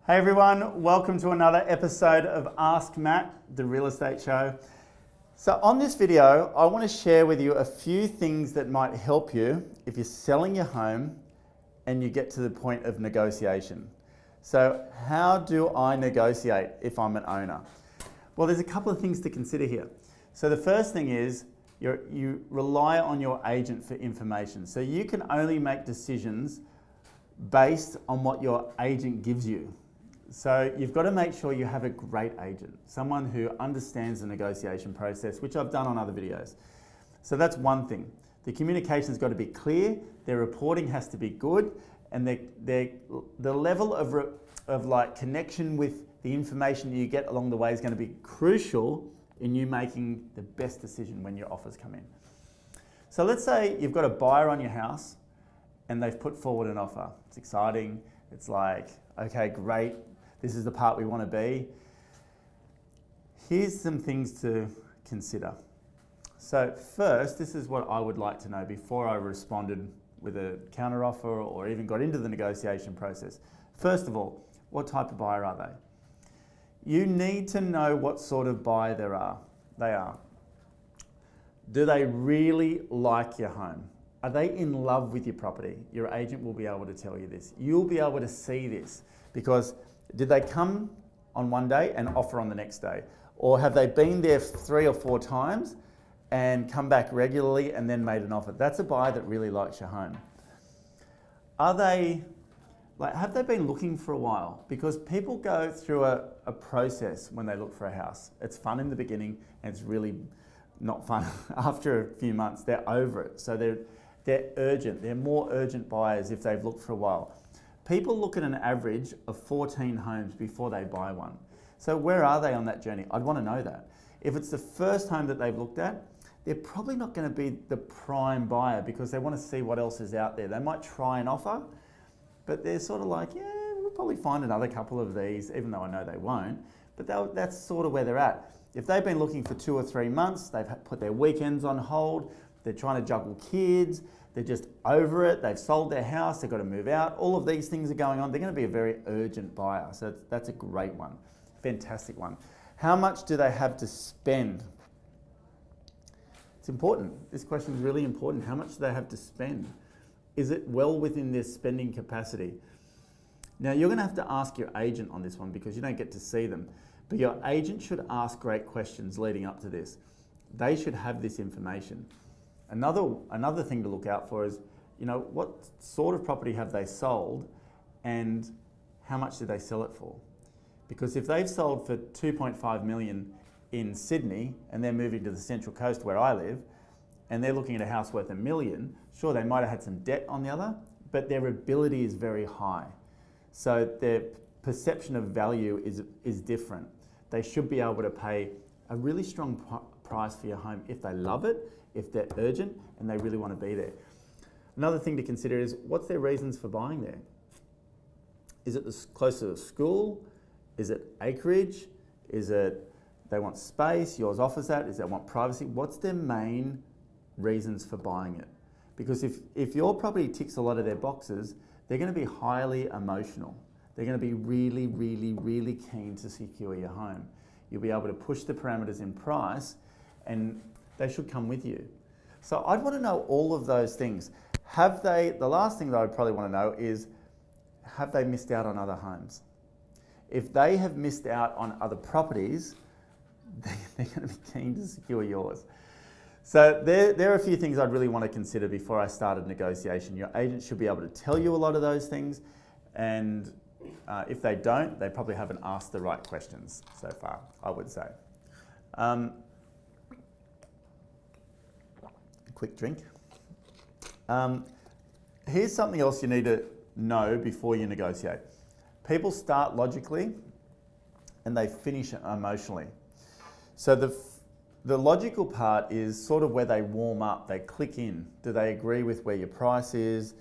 Hey everyone, welcome to another episode of Ask Matt, the real estate show. So on this video, I want to share with you a few things that might help you if you're selling your home and you get to the point of negotiation. So how do I negotiate if I'm an owner? Well, there's a couple of things to consider here. So the first thing is you rely on your agent for information. So you can only make decisions based on what your agent gives you. So you've got to make sure you have a great agent, someone who understands the negotiation process, which I've done on other videos. So that's one thing. The communication's got to be clear, their reporting has to be good, and the level of like connection with the information you get along the way is going to be crucial in you making the best decision when your offers come in. So let's say you've got a buyer on your house and they've put forward an offer. It's exciting. It's like, okay, great. This is the part we want to be. Here's some things to consider. So first, this is what I would like to know before I responded with a counteroffer or even got into the negotiation process. First of all, what type of buyer are they? You need to know what sort of buyer they are. Do they really like your home? Are they in love with your property? Your agent will be able to tell you this. You'll be able to see this because did they come on one day and offer on the next day? Or have they been there 3 or 4 times and come back regularly and then made an offer? That's a buyer that really likes your home. Have they been looking for a while? Because people go through a process when they look for a house. It's fun in the beginning and it's really not fun after a few months. They're over it. So they're urgent. They're more urgent buyers if they've looked for a while. People look at an average of 14 homes before they buy one. So where are they on that journey? I'd want to know that. If it's the first home that they've looked at, they're probably not going to be the prime buyer because they want to see what else is out there. They might try an offer, but they're sort of like, yeah, we'll probably find another couple of these, even though I know they won't. But that's sort of where they're at. If they've been looking for 2 or 3 months, they've put their weekends on hold, they're trying to juggle kids, they're just over it, they've sold their house, they've got to move out, all of these things are going on, they're going to be a very urgent buyer. So that's a great one, fantastic one. How much do they have to spend? It's important. This question is really important. How much do they have to spend? Is it well within their spending capacity? Now you're going to have to ask your agent on this one because you don't get to see them, but your agent should ask great questions leading up to this. They should have this information. Another thing to look out for is, what sort of property have they sold and how much did they sell it for? Because if they've sold for 2.5 million in Sydney and they're moving to the Central Coast where I live and they're looking at a house worth $1 million, sure, they might have had some debt on the other, but their ability is very high. So their perception of value is different. They should be able to pay a really strong price for your home if they love it, if they're urgent and they really want to be there. Another thing to consider is what's their reasons for buying there? Is it close to the school? Is it acreage? Is it they want space, yours offers that? Is they want privacy? What's their main reasons for buying it? Because if your property ticks a lot of their boxes, they're going to be highly emotional. They're going to be really, really, really keen to secure your home. You'll be able to push the parameters in price and they should come with you. So I'd want to know all of those things. The last thing that I'd probably want to know is, have they missed out on other homes? If they have missed out on other properties, they're going to be keen to secure yours. So there are a few things I'd really want to consider before I started negotiation. Your agent should be able to tell you a lot of those things, and if they don't, they probably haven't asked the right questions so far, I would say. Quick drink. Here's something else you need to know before you negotiate. People start logically and they finish emotionally. So the logical part is sort of where they warm up, they click in. Do they agree with where your price is?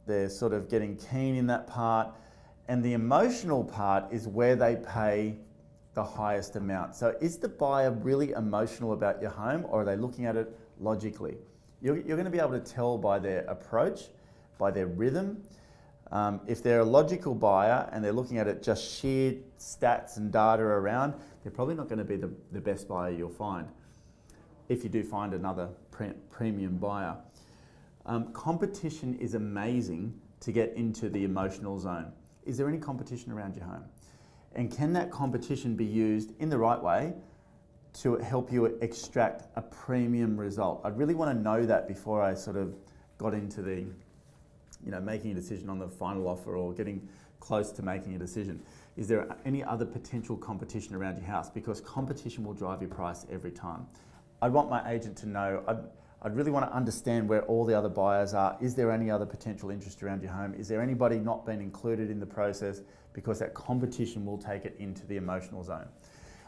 They're sort of getting keen in that part. And the emotional part is where they pay the highest amount. So is the buyer really emotional about your home or are they looking at it logically? You're going to be able to tell by their approach, by their rhythm, If they're a logical buyer and they're looking at it just sheer stats and data around, they're probably not going to be the best buyer you'll find, if you do find another premium buyer. Competition is amazing to get into the emotional zone. Is there any competition around your home? And can that competition be used in the right way to help you extract a premium result? I'd really want to know that before I sort of got into the, making a decision on the final offer or getting close to making a decision. Is there any other potential competition around your house? Because competition will drive your price every time. I'd want my agent to know, I'd really want to understand where all the other buyers are. Is there any other potential interest around your home? Is there anybody not being included in the process? Because that competition will take it into the emotional zone.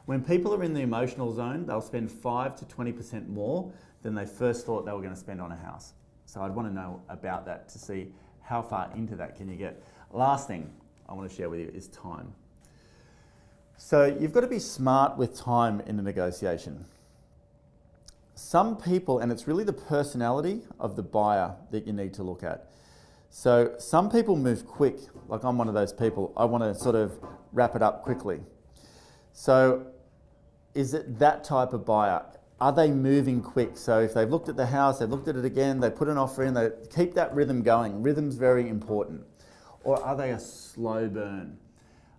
When people are in the emotional zone, they'll spend 5 to 20% more than they first thought they were going to spend on a house. So I'd want to know about that to see how far into that can you get. Last thing I want to share with you is time. So you've got to be smart with time in a negotiation. Some people, and it's really the personality of the buyer that you need to look at. So some people move quick, like I'm one of those people. I want to sort of wrap it up quickly. So is it that type of buyer? Are they moving quick? So if they've looked at the house, they've looked at it again, they put an offer in, they keep that rhythm going. Rhythm's very important. Or are they a slow burn?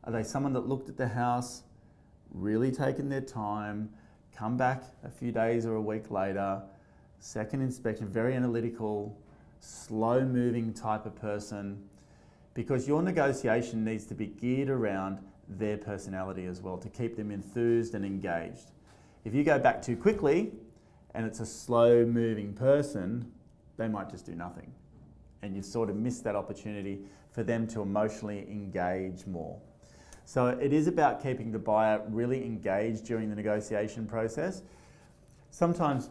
Are they someone that looked at the house, really taken their time, come back a few days or a week later, second inspection, very analytical, slow moving type of person? Because your negotiation needs to be geared around their personality as well to keep them enthused and engaged. If you go back too quickly and it's a slow moving person, they might just do nothing. And you've sort of missed that opportunity for them to emotionally engage more. So it is about keeping the buyer really engaged during the negotiation process. Sometimes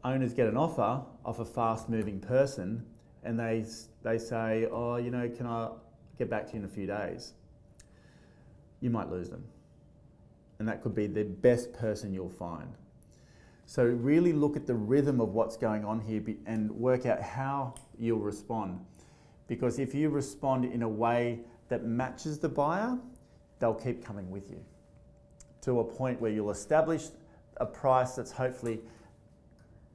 owners get an offer off a fast moving person and they say, oh, can I get back to you in a few days? You might lose them. And that could be the best person you'll find. So really look at the rhythm of what's going on here and work out how you'll respond. Because if you respond in a way that matches the buyer, they'll keep coming with you to a point where you'll establish a price that's hopefully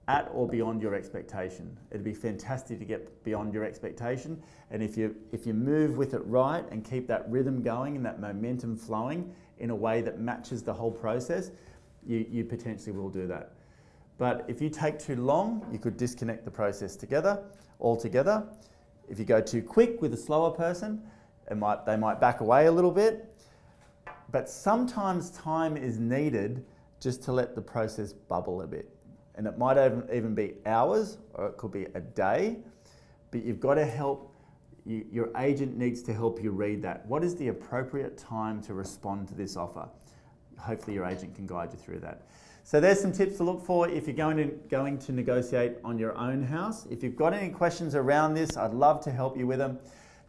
at or beyond your expectation. It'd be fantastic to get beyond your expectation. And if you move with it right and keep that rhythm going and that momentum flowing in a way that matches the whole process, you potentially will do that. But if you take too long, you could disconnect the process altogether. If you go too quick with a slower person, they might back away a little bit. But sometimes time is needed just to let the process bubble a bit. And it might even be hours, or it could be a day, but you've got to help, your agent needs to help you read that. What is the appropriate time to respond to this offer? Hopefully your agent can guide you through that. So there's some tips to look for if you're going to negotiate on your own house. If you've got any questions around this, I'd love to help you with them.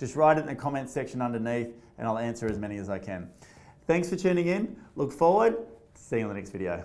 Just write it in the comments section underneath and I'll answer as many as I can. Thanks for tuning in. Look forward to seeing you in the next video.